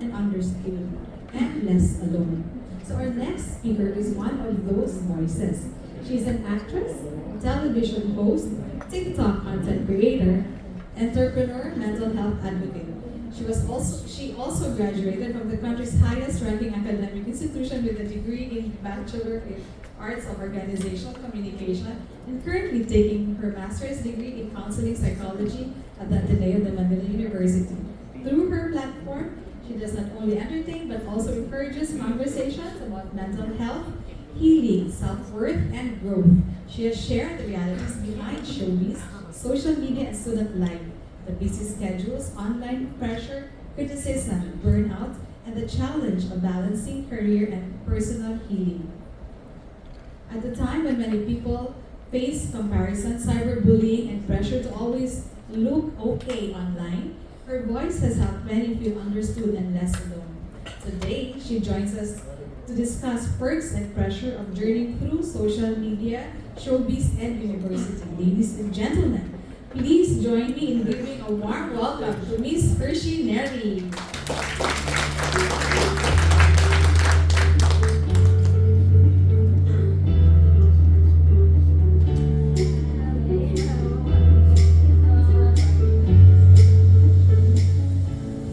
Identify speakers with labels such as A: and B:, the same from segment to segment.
A: and understood and less alone. So our next speaker is one of those voices. She's an actress, television host, TikTok content creator, entrepreneur, mental health advocate. She also graduated from the country's highest ranking academic institution with a degree in Bachelor in Arts of Organizational Communication and currently taking her master's degree in counseling psychology at the Ateneo de Manila University. Through her platform, she does not only entertain but also encourages conversations about mental health, healing, self-worth, and growth. She has shared the realities behind showbiz, social media, and student life, the busy schedules, online pressure, criticism, burnout, and the challenge of balancing career and personal healing. At a time when many people face comparison, cyberbullying, and pressure to always look okay online, her voice has helped many feel understood and less alone. Today, she joins us to discuss perks and pressure of journeying through social media, showbiz, and university. Ladies and gentlemen, please join me in giving a warm welcome to Miss Hershey Neri.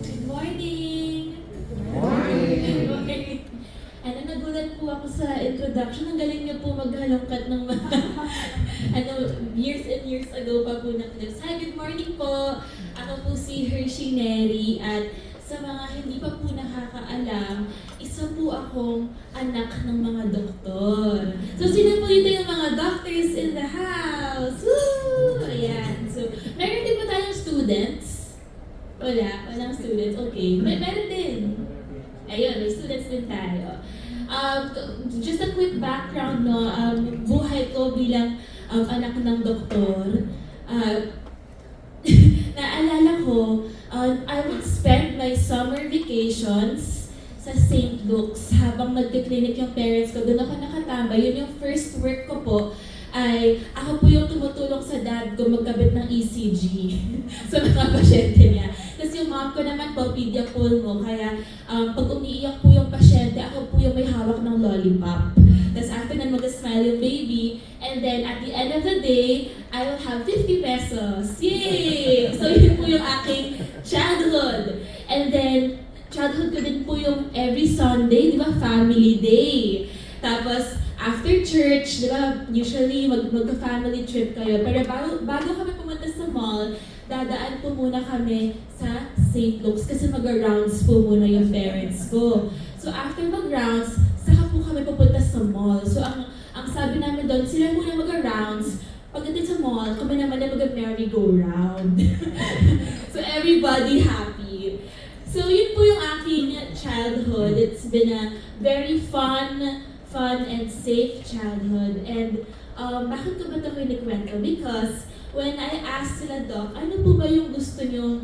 B: Good morning! Ano, nagulat po ako sa introduction. Ang galing niyo po maghalongkat ng mga years and years ago pa po na clips. Hi, good morning po! Ako po si Hershey Neri at sa mga hindi pa po nakakaalam, isa po akong anak ng mga doktor. So, sino po dito yung mga doctors in the house? Woo! Ayan. So, meron din po tayong students. Walang students. Okay. Meron din. Ayun, may students din tayo. Just a quick background, no? Buhay ko bilang anak ng doktor. Naalala ko, I would spend my summer vacations sa St. Luke's habang nagka-clinic yung parents ko. Doon ako nakatambay. Yun yung first work ko po. Ay, ako po yung tumutulong sa dad ko magkabit ng ECG sa mga pasyente niya. Tapos yung mom ko naman po, pedia pulmo, kaya pag umiiyak po yung pasyente, ako po yung may hawak ng lollipop. Tapos after na mag-smile yung baby, and then at the end of the day, I will have 50 pesos. Yay! So yun po yung aking childhood. And then, childhood ko din po yung every Sunday, di ba, family day. Tapos, after church, di ba, usually magka-family trip kayo. Pero bago kami pumunta sa mall, dadaan po muna kami sa St. Luke's kasi mag-rounds po muna yung parents ko. So after mag-rounds, saka po kami pupunta sa mall. So ang sabi namin doon, sila muna mag-rounds. Pagdating sa mall, kami naman na mag-merry-go-round. So everybody happy. So yun po yung aking childhood. It's been a very fun and safe childhood. And bakit ko ba ito kinikwento? Because when I asked sila, Doc, ano po ba yung gusto nyong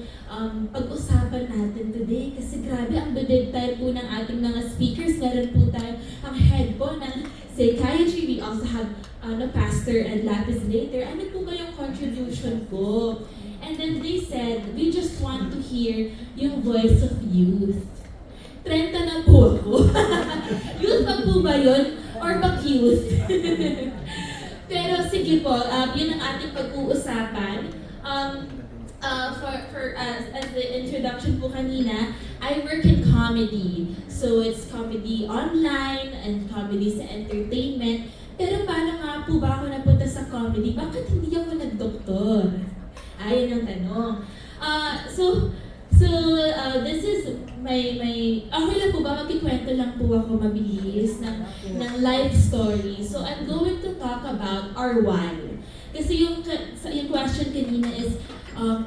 B: pag-usapan natin today? Kasi grabe, ang bidid tayo po ng ating mga speakers. Meron po tayo ang head po ng psychiatry. We also have pastor and lapis later. Ano po ba yung contribution ko? And then they said, we just want to hear yung voice of youth. 30 na po ako. Youth pa po ba yun? Or pa-youth? Pero sige po, yun ang ating pag-uusapan. As the introduction po kanina, I work in comedy. So it's comedy online and comedy sa entertainment. Pero paano nga po ba ako napunta sa comedy? Bakit hindi ako nag-doktor? Ayun ang tanong. This is my okay lang po ba, magkikwento lang po ako mabilis ng life story. So I'm going to talk about our why. Kasi yung question kanina is,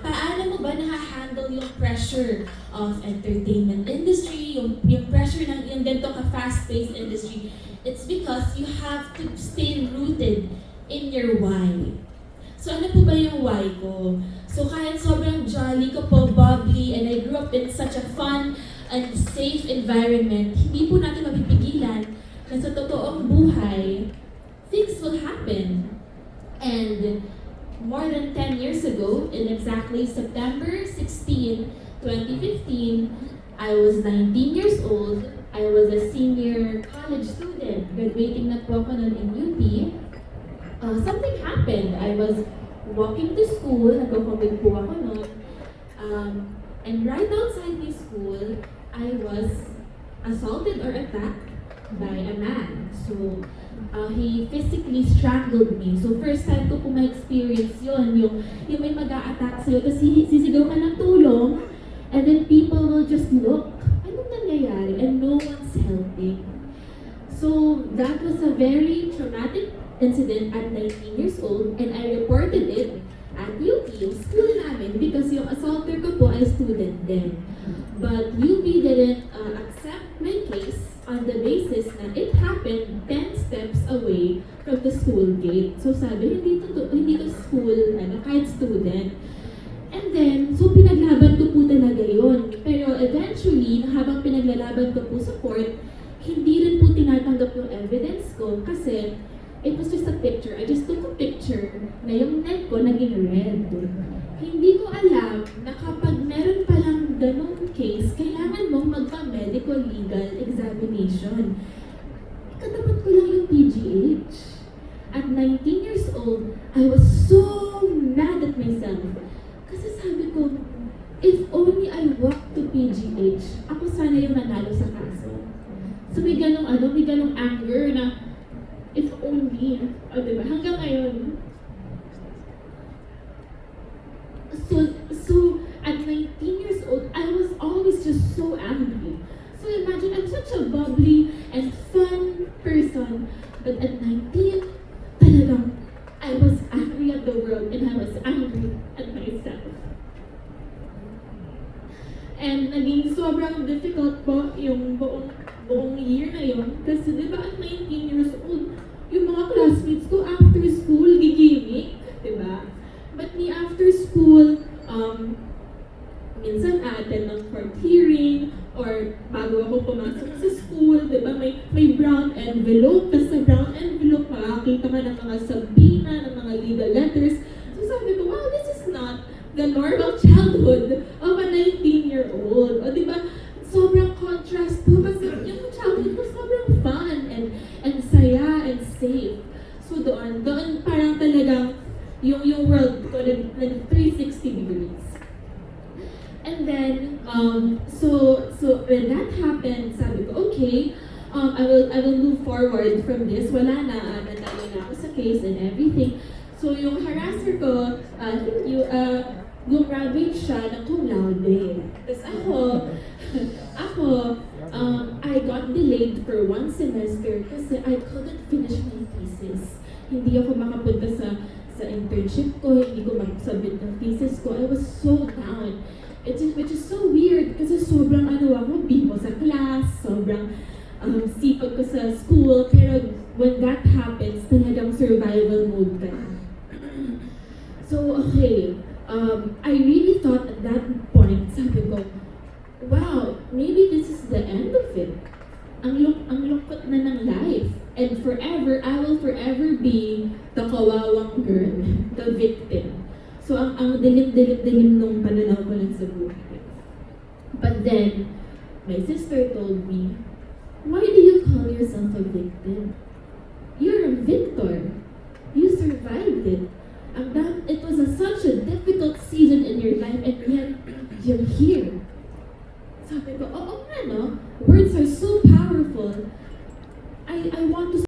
B: paano mo ba na-handle yung pressure of entertainment industry, yung pressure ng yung ganito ka fast-paced industry? It's because you have to stay rooted in your why. So ano po ba yung why ko? So kahit sobrang jolly ko po, bubbly, and I grew up in such a fun and safe environment, hindi po natin mapipigilan na sa totoong buhay, things will happen. And more than 10 years ago, in exactly September 16, 2015, I was 19 years old. I was a senior college student. Graduating na po ako nun in UP. Something happened. I was walking to school. Nagko-commute po ako nun. And right outside the school, I was assaulted or attacked by a man. So, he physically strangled me. So, first time ko po ma-experience yun, yung may mag-a-attack sa'yo, tapos sisigaw ka ng tulong, and then people will just look, anong nangyayari? And no one's helping. So, that was a very traumatic incident at 19 years old, and I reported it at UP, yung school namin, because yung assaulter ko po ay student din. But UP didn't accept my case on the basis na it happened 10 steps away from the school gate. So sabi, hindi to school, kahit student. And then, so pinaglaban ko po talaga yun. Pero eventually, habang pinaglalaban ko po sa court, hindi rin po tinatanggap yung evidence ko kasi it was just a picture. I just took a picture na yung neck ko naging red. Hindi ko alam na kapag meron palang ganong case, kailangan mong magpa-medical legal examination. Katapat ko lang yung PGH. At 19 years old, I was so mad at myself. Kasi sabi ko, if only I walked to PGH, ako sana yung nanalo sa kaso. So may ganong anger na, if only, diba? Hanggang ngayon. So at 19 years old, I was always just so angry. So imagine, I'm such a bubbly and fun person, but at 19, talagang, I was angry at the world and I was angry at myself. And naging sobrang difficult po yung buong year na yun. Kasi di ba at 19 years old, yung mga classmates ko after school, gigimik, di ba? But me after school, minsan attend ng court hearing, or bago ako pumasok sa school, di ba, may brown envelope, kasi sa brown envelope, makakita ka ng mga subpoena, ng mga legal letters. So sabi ko, wow, this is not the normal childhood of a 19-year-old. O di ba, sobrang contrast po, kasi yung childhood ko sobrang fun, and saya, and safe. So doon parang talagang, yung world ko, na 360 degrees. And then, so when that happened, sabi ko, okay, I will move forward from this. Wala na, natalo na ako sa case and everything. So yung harasser ko, gumraduate siya ng cum laude. Tapos ako, I got delayed for 1 semester kasi I couldn't finish my thesis. Hindi ako makapunta sa internship ko, hindi ko mag-submit ng thesis ko. I was so down. Which is so weird kasi sobrang ako, bibo sa class, sobrang sipag ko sa school, pero when that happens, talagang survival mode ka. So, okay, I really thought at that point, sabi ko, wow, maybe this is the end of it. Ang lungkot na ng life. And forever, I will forever be the kawawang girl, the victim. So, ang dilim nung pananaw ko lang sa buhay. But then, my sister told me, why do you call yourself a victim? You're a victor. You survived it. It was such a difficult season in your life, and yet, you're here. Sabi ko, oo nga no? Words are so powerful. I want to